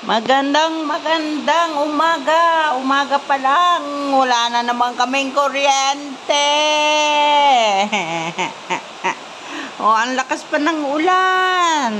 Magandang umaga. Umaga pa lang. Wala na naman kaming kuryente. Ang lakas pa ng ulan.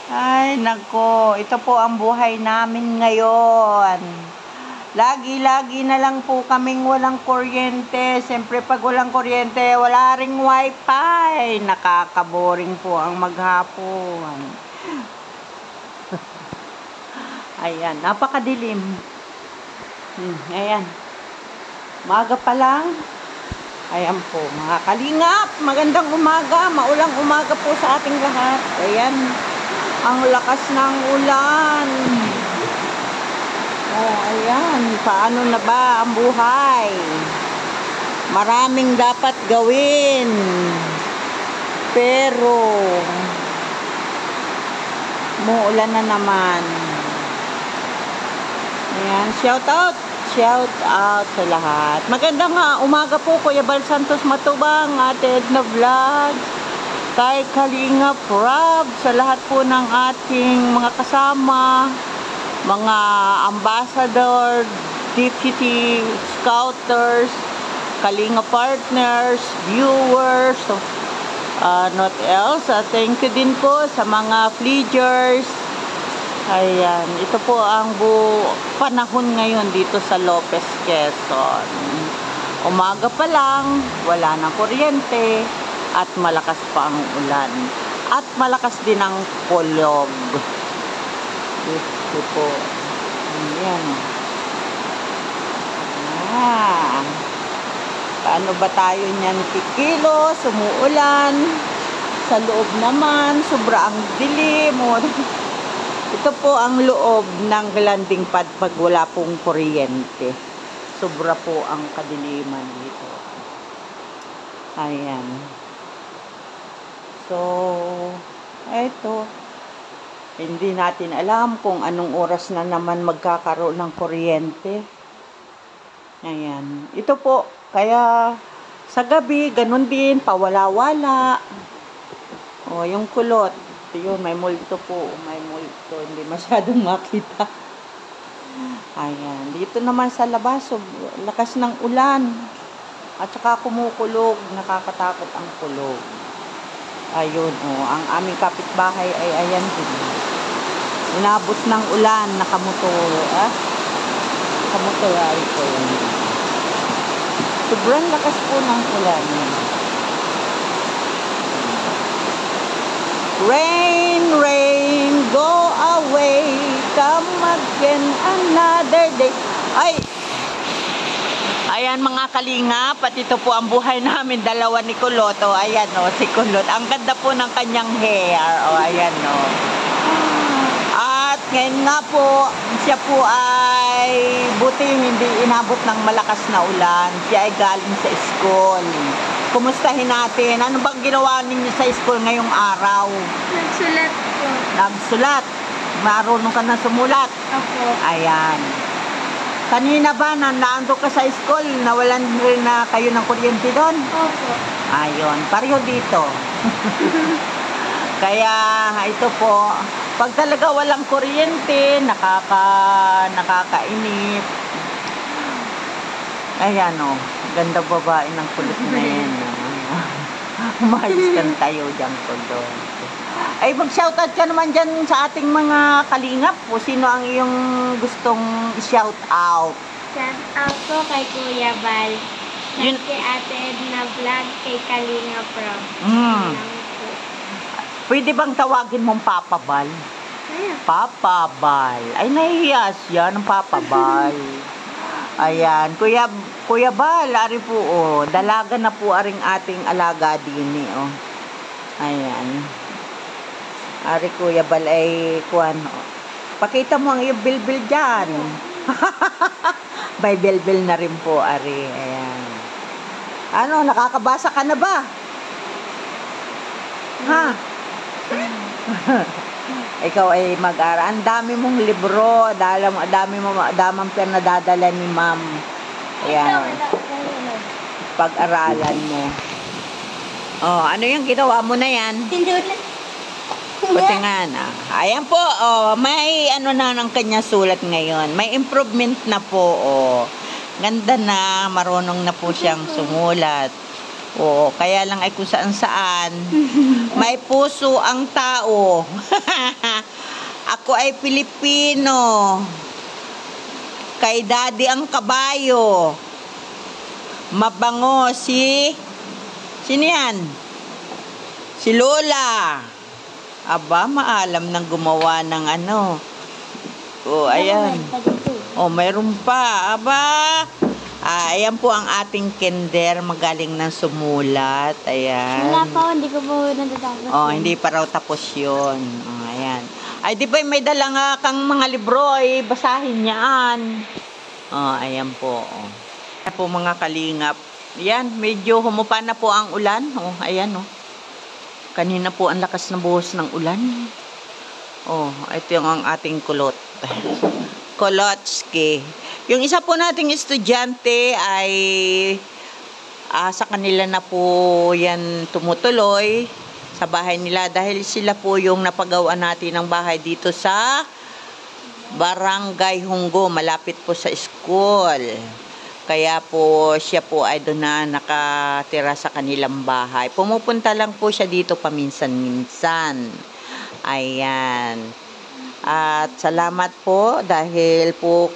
Ay, nako. Ito po ang buhay namin ngayon. Lagi-lagi na lang po kaming walang kuryente. Siyempre, pag walang kuryente, wala ring wifi. Nakakaboring po ang maghapon. Ayan, napakadilim. Ayan. Umaga pa lang. Ayan po, mga kalingap. Magandang umaga. Maulang umaga po sa ating lahat. Ayan. Ang lakas ng ulan. Oh, ayan. Paano na ba ang buhay? Maraming dapat gawin. Pero muulan na naman. Ayan, shout out sa lahat. Magandang umaga po, Kuya Bal Santos Matubang, Ate Edna Vlog, kay Kalinga Prab, sa lahat po ng ating mga kasama, mga ambassador, deputy scouters, Kalinga partners, viewers, not else. Thank you din po sa mga fleegers. Ayan, ito po ang panahon ngayon dito sa Lopez, Quezon. Umaga pa lang, wala na kuryente, at malakas pa ang ulan. At malakas din ang kulog. Ito po. Ayan. Paano ba tayo niyan kikilos? Umuulan. Sa loob naman, sobrang dilim. Ito po ang loob ng landing pad pag wala pong kuryente. Sobra po ang kadiliman dito. Ayan. So, eto. Hindi natin alam kung anong oras na naman magkakaroon ng kuryente. Ayan. Ito po, kaya sa gabi, ganun din, pawala-wala. O, yung kulot. Yun, may multo po. May multo. Hindi masyadong makita. Ayan. Dito naman sa labas, lakas ng ulan. At saka kumukulog. Nakakatakot ang kulog. Ayun, ang aming kapitbahay ay ayan din. Inabot ng ulan, nakamotor. Nakamotor ay po yun. Sobrang lakas po ng ulan. Rain, rain, go away, come again another day. Ay! Ayan mga kalingap, at ito po ang buhay namin, dalawa ni Kulot. O, ayan si Kulot. Ang ganda po ng kanyang hair. O, ayan At ngayon nga po, siya po ay buti hindi inabot ng malakas na ulan. Siya ay galing sa school. Kumustahin natin. Ano bang ginawa ninyo sa school ngayong araw? Nagsulat po. Nagsulat? Marunong ka na sumulat? Opo. Ayan. Kanina ba, naando ka sa school, nawalan rin na kayo ng kuryente doon? Opo. Ayun, pareho dito. Kaya, ito po, pag talaga walang kuryente, nakakainip. Ayan ganda babae ng kulit na yan. Umayos kan tayo dyan po doon. Ay, mag-shoutout ka naman dyan sa ating mga kalingap po. Sino ang iyong gustong shoutout? Shoutout po kay Kuya Bal. Kay Ate Edna Vlog, kay Kalinga Prab. Pwede bang tawagin mong Papa Bal? Papa Bal. Ay, nahihiya siya ng Papa Bal. Ayan, Kuya Bal, ari po, dalaga na po aring ating alaga din, Ayan. Ari Kuya Bal ay, pakita mo ang iyong bilbil dyan. May bilbil na rin po, ari. Ayan. Ano, nakakabasa ka na ba? Ha? Ikaw ay mag-aral. Ang dami mong libro, damang pinadadala ni Ma'am. Ayan. Pag-aralan mo. Ano yung ginawa mo na yan? Sinulat. Buti nga na. Ayan po, oh, may ano na ng kanya sulat ngayon. May improvement na po, oh. Ganda na, marunong na po siyang sumulat. Oo, kaya lang ay kung saan-saan. May puso ang tao. Ako ay Pilipino. Kay daddy ang kabayo. Mabango si... Sino yan? Si Lola. Aba, maalam nang gumawa ng ano. Oh, ayan. Oh, mayroon pa. Aba. Ayan po ang ating kinder. Magaling ng sumulat. Ayan. Wala pa, hindi ko po natatapos. Oh, hindi pa raw tapos yun. Oh, ayan. Ay, di ba may dala nga kang mga libro, ay basahin niyaan. Oh, ayan po. Oh. Ayan po mga kalingap. Ayan, medyo humupa na po ang ulan. Oh, ayan oh. Kanina po ang lakas na buhos ng ulan. Oh, ito yung ang ating kulot. Kolotski. Yung isa po nating estudyante ay sa kanila na po yan tumutuloy sa bahay nila dahil sila po yung napagawa natin ng bahay dito sa Barangay Hunggo, malapit po sa school. Kaya po siya po ay doon na nakatira sa kanilang bahay. Pumupunta lang po siya dito paminsan-minsan. Ayan. At salamat po dahil po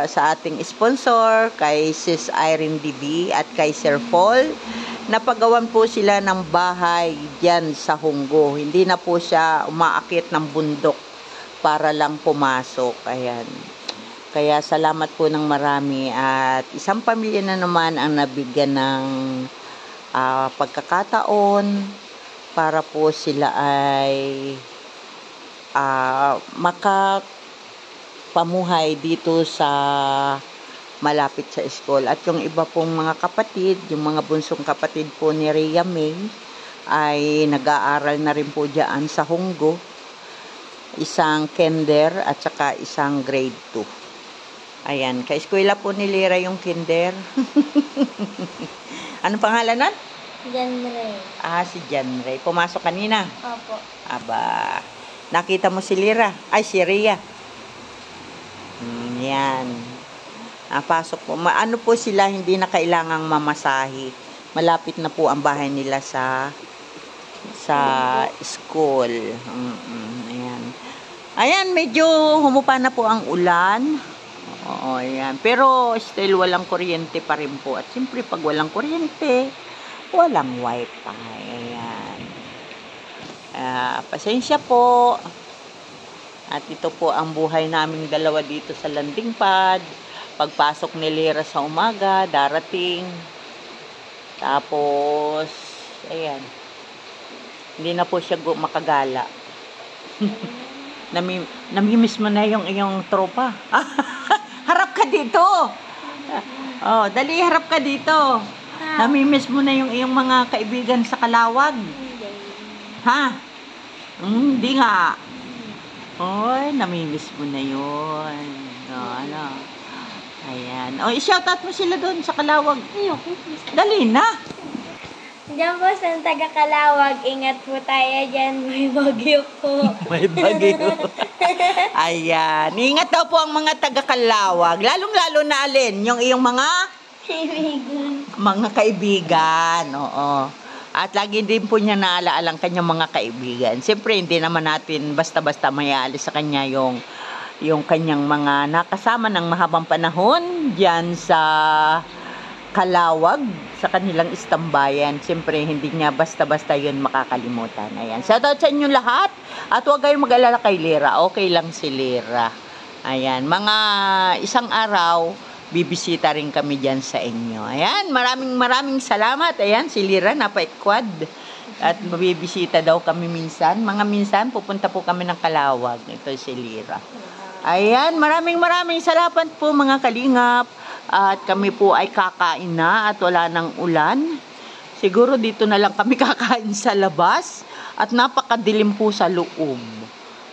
sa ating sponsor, kay Sis Irene DB at kay Sir Paul. Napagawan po sila ng bahay diyan sa Hunggo. Hindi na po siya umaakit ng bundok para lang pumasok. Ayan. Kaya salamat po ng marami at isang pamilya na naman ang nabigyan ng pagkakataon para po sila ay makapamuhay dito sa malapit sa school. At yung iba pong mga kapatid, yung mga bunsong kapatid po ni Rhea May ay nag-aaral na rin po dyan sa Hunggo. Isang kinder at saka isang grade 2. Ayan, ka-eskwela po ni Lira yung kinder. Anong pangalan nun? Janray. Si Janray. Pumasok kanina? Opo. Aba, nakita mo si Lira? Ay, si Rhea. Yan. Pasok po. Ano po sila, hindi na kailangang mamasahi. Malapit na po ang bahay nila sa school. Ayan. Ayan, medyo humupa na po ang ulan. Oo, ayan. Pero still walang kuryente pa rin po. At siyempre pag walang kuryente, walang wifi. Ayan. Pasensya po. At ito po ang buhay naming dalawa dito sa landing pad. Pagpasok ni Lira sa umaga, darating. Tapos, ayan. Hindi na po siya makagala. Namimiss mo na yung iyong tropa. Harap ka dito. Oh, dali harap ka dito. Namimiss mo na yung iyong mga kaibigan sa Kalawag. Ha? Hindi nga. Oy, namimiss mo na yun. Ano? Ayan. O, i-shoutout mo sila doon sa Kalawag. Dali na. Diyan po sa taga Kalawag, ingat po tayo dyan. May bagyo po. May bagyo. Ayan. Ingat daw po ang mga taga Kalawag. Lalong-lalo na alin? Yung iyong mga? Kaibigan. Mga kaibigan. Oo. At lagi din po niya naalaala ang kanyang mga kaibigan. Siyempre, hindi naman natin basta-basta mayaalis sa kanya yung kanyang mga nakasama ng mahabang panahon dyan sa Kalawag, sa kanilang istambayan. Siyempre, hindi niya basta-basta yun makakalimutan. Ayan. Shoutout sa inyo lahat. At huwag kayong mag-alala kay Lira. Okay lang si Lira. Ayan. Mga isang araw, bibisita rin kami dyan sa inyo. Ayan. Maraming salamat. Ayan. Si Lira, napaikwad. At mabibisita daw kami minsan. Mga minsan, pupunta po kami ng Kalawag. Ito si Lira. Ayan. Maraming salamat po mga kalingap. At kami po ay kakain na at wala nang ulan. Siguro dito na lang kami kakain sa labas. At napakadilim po sa loob.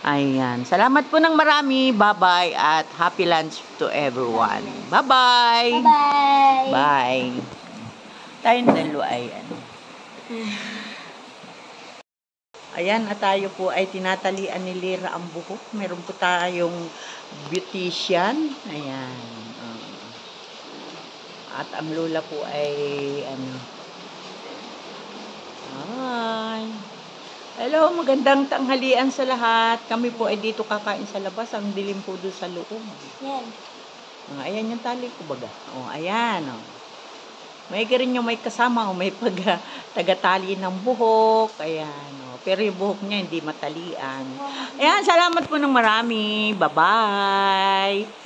Ayan. Salamat po ng marami. Bye-bye at happy lunch to everyone. Bye-bye. Bye-bye. Bye. Tayong dalawa ay ano. Ayan, at tayo po ay tinatalian ni Lira ang buhok. Meron po tayong beautician. Ayan. At ang lola po ay ano. Hi. Hello, magandang tanghalian sa lahat. Kami po ay dito kakain sa labas. Ang dilim po doon sa loob. Yan. Ayan yung tali ko baga. Ayan. May rin yung may kasama o may tagatali ng buhok. Ayan. Pero yung buhok niya hindi matalian. Ayan, salamat po ng marami. Bye-bye.